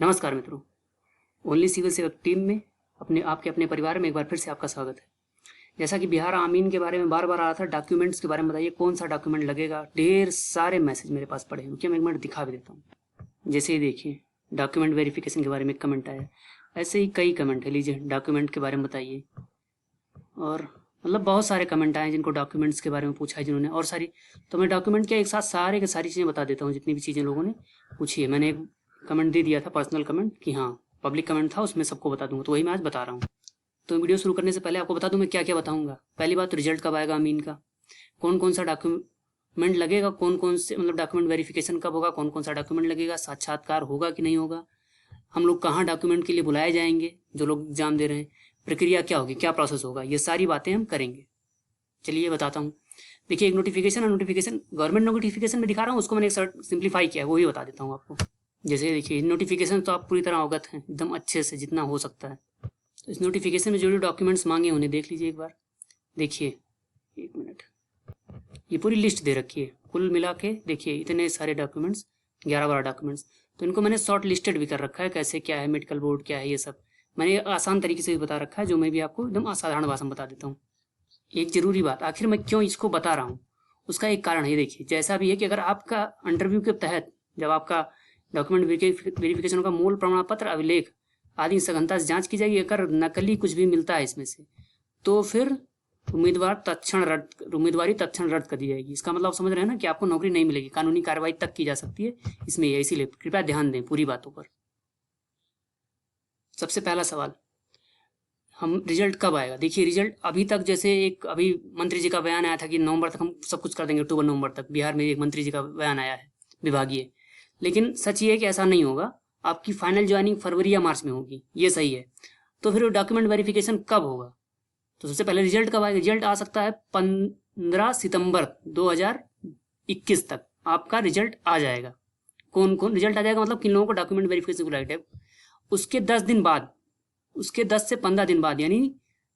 नमस्कार मित्रों, only civil सेवक टीम में अपने परिवार में एक बार फिर से आपका स्वागत है। जैसा कि बिहार आमीन के बारे में बार बार आ रहा था, डॉक्यूमेंट्स के बारे में बताइए कौन सा डॉक्यूमेंट लगेगा। ढेर सारे मैसेज मेरे पास पड़े हैं, क्योंकि मैं एक मिनट दिखा भी देता हूँ। जैसे ही देखिए, डॉक्यूमेंट वेरिफिकेशन के बारे में कमेंट आया, ऐसे ही कई कमेंट है। लीजिए, डॉक्यूमेंट के बारे में बताइए। और मतलब बहुत सारे कमेंट आए जिनको डॉक्यूमेंट्स के बारे में पूछा है जिन्होंने, और सारी। तो मैं डॉक्यूमेंट के एक साथ सारे की सारी चीज़ें बता देता हूँ, जितनी भी चीज़ें लोगों ने पूछी है। मैंने एक कमेंट दे दिया था, पर्सनल कमेंट, कि हाँ पब्लिक कमेंट था, उसमें सबको बता दूंगा, तो वही मैं आज बता रहा हूँ। तो वीडियो शुरू करने से पहले आपको बता दूं मैं क्या क्या बताऊंगा। पहली बात तो रिजल्ट कब आएगा अमीन का, कौन कौन सा डॉक्यूमेंट लगेगा, कौन कौन से मतलब डॉक्यूमेंट वेरिफिकेशन कब होगा, कौन कौन सा डॉक्यूमेंट लगेगा, साक्षात्कार होगा कि नहीं होगा, हम लोग कहाँ डॉक्यूमेंट के लिए बुलाए जाएंगे जो लोग एग्जाम दे रहे हैं, प्रक्रिया क्या होगी, क्या प्रोसेस होगा, ये सारी बातें हम करेंगे। चलिए बताता हूँ। देखिए, एक नोटिफिकेशन गवर्नमेंट नोटिफिकेशन में दिखा रहा हूँ, उसको मैंने एक सिंप्लीफाई किया है, वही बता देता हूँ आपको। जैसे देखिए, नोटिफिकेशन तो आप पूरी तरह अवगत हैं एकदम अच्छे से, जितना हो सकता है। तो इस नोटिफिकेशन में जो जो डॉक्यूमेंट्स मांगे उन्हें देख लीजिए एक बार। देखिए, एक मिनट, ये पूरी लिस्ट दे रखी है कुल मिला के। देखिए, इतने सारे डॉक्यूमेंट्स, 11-12 डॉक्यूमेंट्स। तो इनको मैंने शॉर्ट लिस्टेड भी कर रखा है, कैसे क्या है, मेडिकल बोर्ड क्या है, ये सब मैंने आसान तरीके से भी बता रखा है, जो मैं भी आपको एकदम असाधारण भाषा में बता देता हूँ। एक जरूरी बात, आखिर मैं क्यों इसको बता रहा हूँ, उसका एक कारण है। देखिए, जैसा भी है कि अगर आपका इंटरव्यू के तहत जब आपका डॉक्यूमेंट वेरिफिकेशन का मूल प्रमाण पत्र, अभिलेख आदि सघनता से जांच की जाएगी, अगर नकली कुछ भी मिलता है इसमें से, तो फिर उम्मीदवारी तत्क्षण रद्द कर दी जाएगी। इसका मतलब समझ रहे हैं ना, कि आपको नौकरी नहीं मिलेगी, कानूनी कार्रवाई तक की जा सकती है इसमें। इसीलिए कृपया ध्यान दें पूरी बातों पर। सबसे पहला सवाल, हम रिजल्ट कब आएगा। देखिए, रिजल्ट अभी तक, जैसे एक अभी मंत्री जी का बयान आया था कि नवंबर तक हम सब कुछ कर देंगे, अक्टूबर नवंबर तक। बिहार में एक मंत्री जी का बयान आया है विभागीय, लेकिन सच ये है कि ऐसा नहीं होगा। आपकी फाइनल ज्वाइनिंग फरवरी या मार्च में होगी, ये सही है। तो फिर डॉक्यूमेंट वेरिफिकेशन कब होगा, तो सबसे पहले रिजल्ट कब आएगा। रिजल्ट आ सकता है 15 सितंबर 2021 तक आपका रिजल्ट आ जाएगा। कौन कौन रिजल्ट आ जाएगा, मतलब किन लोगों को डॉक्यूमेंट वेरिफिकेशन को राइट है। उसके 10 दिन बाद, उसके 10 से 15 दिन बाद, यानी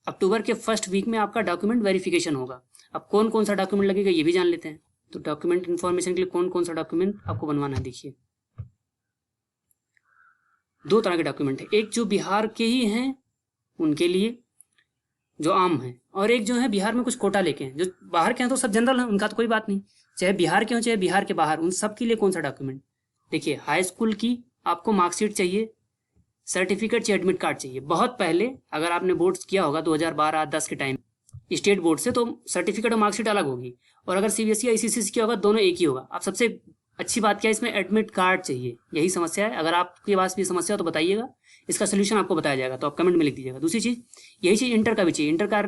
अक्टूबर के फर्स्ट वीक में आपका डॉक्यूमेंट वेरिफिकेशन होगा। अब कौन कौन सा डॉक्यूमेंट लगेगा ये भी जान लेते हैं। तो डॉक्यूमेंट इन्फॉर्मेशन के लिए कौन कौन सा डॉक्यूमेंट आपको बनवाना है, देखिए 2 तरह के डॉक्यूमेंट है। एक जो बिहार के ही हैं उनके लिए, जो आम है, और एक जो है बिहार में कुछ कोटा लेके हैं। जो बाहर के हैं तो सब जनरल हैं, उनका तो कोई बात नहीं, चाहे बिहार के हो चाहे बिहार के बाहर, उन सब के लिए कौन सा डॉक्यूमेंट। देखिए, हाई स्कूल की आपको मार्कशीट चाहिए, सर्टिफिकेट चाहिए, एडमिट कार्ड चाहिए। बहुत पहले अगर आपने बोर्ड्स किया होगा 2012-10 के टाइम स्टेट बोर्ड से, तो सर्टिफिकेट और मार्कशीट अलग होगी, और अगर सीबीएसई या आईसीएसई से किया होगा, दोनों एक ही होगा। अब सबसे अच्छी बात क्या है, इसमें एडमिट कार्ड चाहिए, यही समस्या है। अगर आपके पास भी समस्या हो तो बताइएगा, इसका सोल्यूशन आपको बताया जाएगा, तो आप कमेंट में लिख दीजिएगा। दूसरी चीज़, यही चीज़ इंटर का भी चाहिए। इंटर का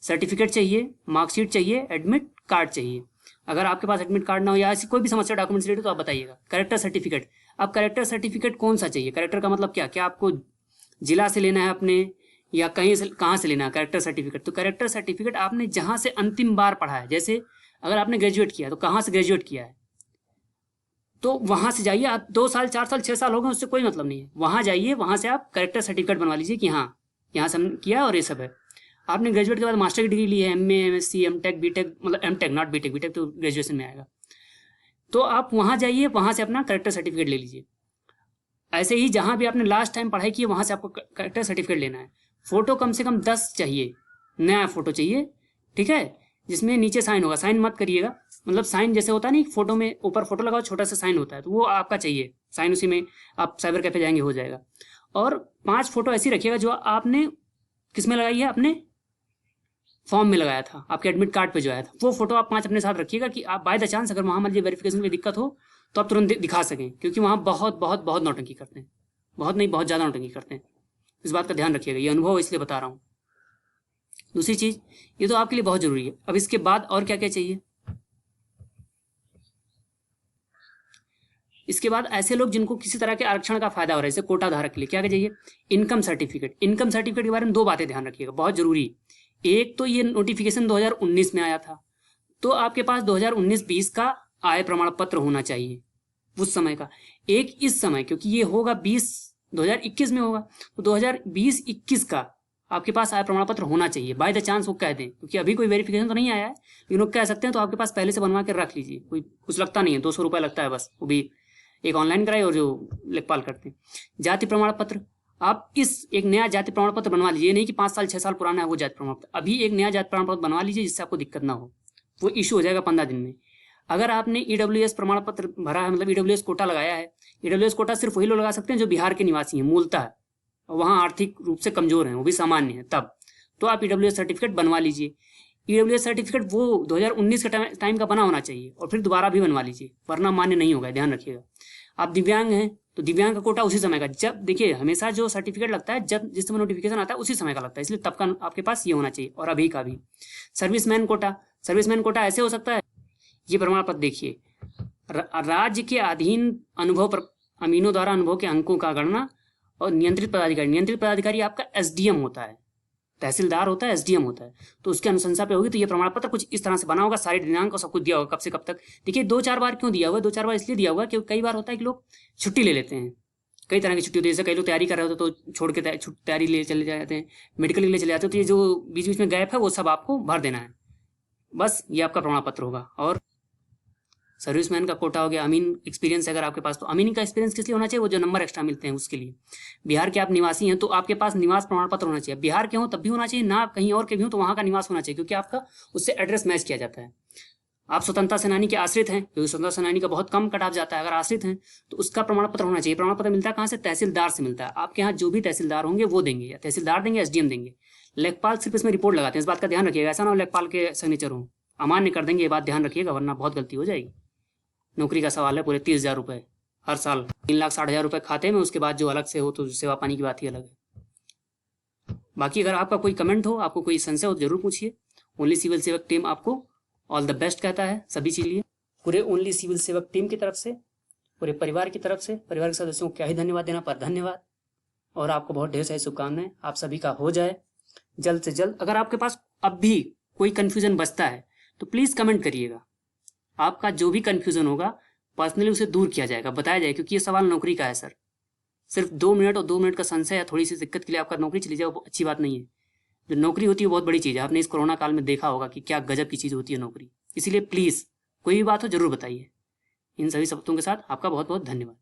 सर्टिफिकेट चाहिए, मार्कशीट चाहिए, एडमिट कार्ड चाहिए। अगर आपके पास एडमिट कार्ड ना हो या ऐसी कोई भी समस्या डॉक्यूमेंट्स रिलेटेड, तो आप बताइएगा। करेक्टर सर्टिफिकेट, अब करेक्टर सर्टिफिकेट कौन सा चाहिए। करेक्टर का मतलब क्या, क्या आपको जिला से लेना है अपने, या कहीं से, कहाँ से लेना है करेक्टर सर्टिफिकेट। तो करेक्टर सर्टिफिकेट आपने जहाँ से अंतिम बार पढ़ा है, जैसे अगर आपने ग्रेजुएट किया तो कहाँ से ग्रेजुएट किया है, तो वहाँ से जाइए। आप 2 साल 4 साल 6 साल हो गए, उससे कोई मतलब नहीं है। वहाँ जाइए, वहाँ से आप करेक्टर सर्टिफिकेट बनवा लीजिए कि हाँ यहाँ से हमने किया और ये सब है। आपने ग्रेजुएट के बाद मास्टर की डिग्री ली है, एमए, एमएससी, एमटेक, बीटेक, मतलब एमटेक नॉट बीटेक, बीटेक तो ग्रेजुएशन में आएगा, तो आप वहाँ जाइए, वहाँ से अपना करेक्टर सर्टिफिकेट ले लीजिए। ऐसे ही जहाँ भी आपने लास्ट टाइम पढ़ाई की है, वहाँ से आपको करेक्टर सर्टिफिकेट लेना है। फोटो कम से कम 10 चाहिए, नया फोटो चाहिए, ठीक है, जिसमें नीचे साइन होगा। साइन मत करिएगा, मतलब साइन जैसे होता है नहीं, फोटो में ऊपर फोटो लगाओ, छोटा सा साइन होता है, तो वो आपका चाहिए साइन। उसी में आप साइबर कैफे जाएंगे, हो जाएगा। और 5 फोटो ऐसी रखिएगा जो आपने किस में लगाई है, अपने फॉर्म में लगाया था, आपके एडमिट कार्ड पे जो आया था, वो फोटो आप 5 अपने साथ रखिएगा, कि आप बाय द चांस अगर वहाँ मान लीजिए वेरिफिकेशन में दिक्कत हो तो आप तुरंत दिखा सकें, क्योंकि वहाँ बहुत बहुत बहुत नौटंकी करते हैं, बहुत नहीं बहुत ज़्यादा नौटंकी करते हैं। इस बात का ध्यान रखिएगा, ये अनुभव इसलिए बता रहा हूँ। दूसरी चीज़, ये तो आपके लिए बहुत ज़रूरी है। अब इसके बाद और क्या क्या चाहिए, इसके बाद ऐसे लोग जिनको किसी तरह के आरक्षण का फायदा हो रहा है, जैसे कोटा धारक के लिए क्या क्या चाहिए, इनकम सर्टिफिकेट। इनकम सर्टिफिकेट के बारे में 2 बातें ध्यान रखिएगा, बहुत जरूरी। एक तो ये नोटिफिकेशन 2019 में आया था, तो आपके पास 2019-20 का आय प्रमाण पत्र होना चाहिए उस समय का। एक इस समय, क्योंकि ये होगा 2021 में होगा, तो 2020-21 का आपके पास आय प्रमाण पत्र होना चाहिए। बाय द चांस वो कह दें, क्योंकि अभी कोई वेरिफिकेशन तो नहीं आया है, लेकिन वो कह सकते हैं, तो आपके पास पहले से बनवा के रख लीजिए। कोई कुछ लगता नहीं है, 200 रुपये लगता है बस, वो भी एक ऑनलाइन कराई और जो लेखपाल करते हैं। जाति प्रमाण पत्र, आप इस एक नया जाति प्रमाण पत्र बनवा लीजिए, नहीं कि 5 साल 6 साल पुराना है वो जाति प्रमाण पत्र, अभी एक नया जाति प्रमाण पत्र बनवा लीजिए जिससे आपको दिक्कत ना हो। वो इशू हो जाएगा 15 दिन में। अगर आपने ईडब्ल्यूएस प्रमाण पत्र भरा है, मतलब ईडब्ल्यूएस कोटा लगाया है, ईडब्ल्यूएस कोटा सिर्फ वही लोग लगा सकते हैं जो बिहार के निवासी हैं मूलतः, वहाँ आर्थिक रूप से कमजोर हैं, वो भी सामान्य है, तब तो आप ईडब्ल्यूएस सर्टिफिकेट बनवा लीजिए। ईडब्ल्यूएस सर्टिफिकेट वो 2019 के टाइम का बना होना चाहिए और फिर दोबारा भी बनवा लीजिए, वरना मान्य नहीं होगा, ध्यान रखिएगा। आप दिव्यांग हैं तो दिव्यांग का कोटा उसी समय का, जब देखिए हमेशा जो सर्टिफिकेट लगता है जब जिस समय नोटिफिकेशन आता है उसी समय का लगता है, इसलिए तब का आपके पास ये होना चाहिए और अभी का भी। सर्विसमैन कोटा, सर्विसमैन कोटा ऐसे हो सकता है, ये प्रमाण पत्र देखिए, राज्य के अधीन अनुभव पर अमीनों द्वारा अनुभव के अंकों का गणना और नियंत्रित पदाधिकारी आपका एसडीएम होता है, तहसीलदार होता है, एसडीएम होता है, तो उसके अनुशंसा पे होगी। तो ये प्रमाण पत्र कुछ इस तरह से बना होगा, सारे दिनांक और सब कुछ दिया होगा, कब से कब तक। देखिए 2-4 बार क्यों दिया हुआ, 2-4 बार इसलिए दिया हुआ क्योंकि कई बार होता है कि लोग छुट्टी ले लेते हैं, कई तरह की छुट्टी होती है, जैसे कई लोग तैयारी कर रहे होते तो छोड़ के तैयारी ले चले जाते हैं, मेडिकल के लिए चले जाते हैं, तो ये जो बीच बीच में गैप है वो सब आपको भर देना है, बस ये आपका प्रमाण पत्र होगा। और सर्विसमैन का कोटा हो गया, अमीन एक्सपीरियंस अगर आपके पास, तो अमीन का एक्सपीरियंस किस लिए होना चाहिए, वो जो नंबर एक्स्ट्रा मिलते हैं उसके लिए। बिहार के आप निवासी हैं तो आपके पास निवास प्रमाण पत्र होना चाहिए, बिहार के हो तब भी होना चाहिए, ना कहीं और के भी हो तो वहाँ का निवास होना चाहिए, क्योंकि आपका उससे एड्रेस मैच किया जाता है। आप स्वतंत्रता सेनानी के आश्रित हैं, क्योंकि स्वतंत्रता सेनानी का बहुत कम कट ऑफ जाता है, अगर आश्रित हैं तो उसका प्रमाण पत्र होना चाहिए। प्रमाण पत्र मिलता है कहाँ से, तहसीलदार से मिलता है, आपके यहाँ जो भी तहसीलदार होंगे वो देंगे, या तहसीलदार देंगे, एसडीएम देंगे। लेखपाल सिर्फ इसमें रिपोर्ट लगाते हैं, इस बात का ध्यान रखिएगा, ऐसा ना हो लेखपाल के सिग्नेचर हो, अमान्य कर देंगे, ये बात ध्यान रखिएगा, वरना बहुत गलती हो जाएगी। नौकरी का सवाल है, पूरे 30,000 रुपये हर साल, 3,60,000 रुपये खाते में, उसके बाद जो अलग से हो तो सेवा पानी की बात ही अलग है। बाकी अगर आपका कोई कमेंट हो, आपको कोई संशय हो तो जरूर पूछिए। ओनली सिविल सेवक टीम आपको ऑल द बेस्ट कहता है सभी चीज लिए। पूरे ओनली सिविल सेवक टीम की तरफ से, पूरे परिवार की तरफ से, परिवार के सदस्यों को क्या ही धन्यवाद देना, पर धन्यवाद। और आपको बहुत ढेर सारी शुभकामनाएं, आप सभी का हो जाए जल्द से जल्द। अगर आपके पास अब भी कोई कंफ्यूजन बचता है तो प्लीज कमेंट करिएगा, आपका जो भी कंफ्यूजन होगा पर्सनली उसे दूर किया जाएगा, बताया जाएगा, क्योंकि ये सवाल नौकरी का है सर। सिर्फ 2 मिनट और 2 मिनट का संशय या थोड़ी सी दिक्कत के लिए आपका नौकरी चली जाए, वो अच्छी बात नहीं है। जो नौकरी होती है बहुत बड़ी चीज़ है, आपने इस कोरोना काल में देखा होगा कि क्या गजब की चीज़ होती है नौकरी। इसीलिए प्लीज़ कोई भी बात हो जरूर बताइए। इन सभी शब्दों के साथ आपका बहुत बहुत धन्यवाद।